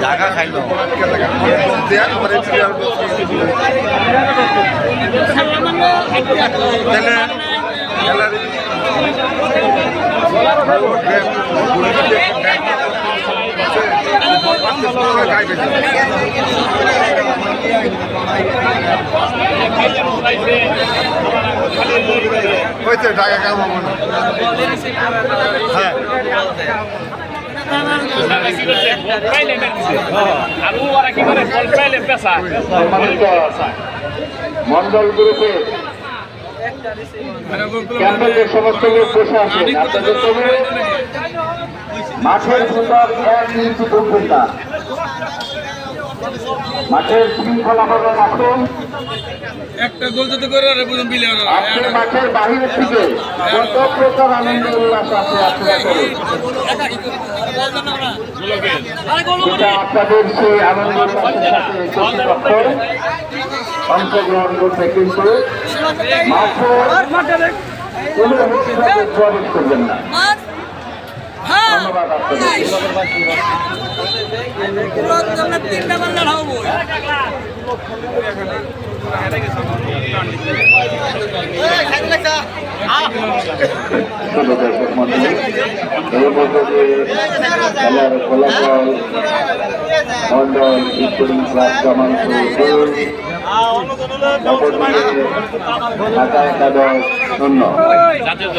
জায়গা খাইলো হয়েছে টাকা কাম হবো না হ্যাঁ মন্ডল গ্রুপে ক্যাম্পের যে সমস্ত লোক বসে আছেন আপনাদের তবে মাঠের ভিতর 1 ইঞ্চি ঢুকবেন না। মাঠের শৃঙ্খলাভাবে রাখুন। একটা গোল যদি করে আর বুঝুন বিলে আপনি মাঠের বাহিরের থেকে কত প্রকার আনন্দ উল্লাস আছে সেটা আপনাদের সেই আনন্দ উল্লাসের সাথে কর্তৃপক্ষ অংশগ্রহণ করবে, কিন্তু মাঠে কোনো প্রবেশ করবেন না। ধন্যবাদ খেলার ফলাফল মন্ডল স্কুলিং ক্লাব জামালপুর ঢাকা একাদশ 0।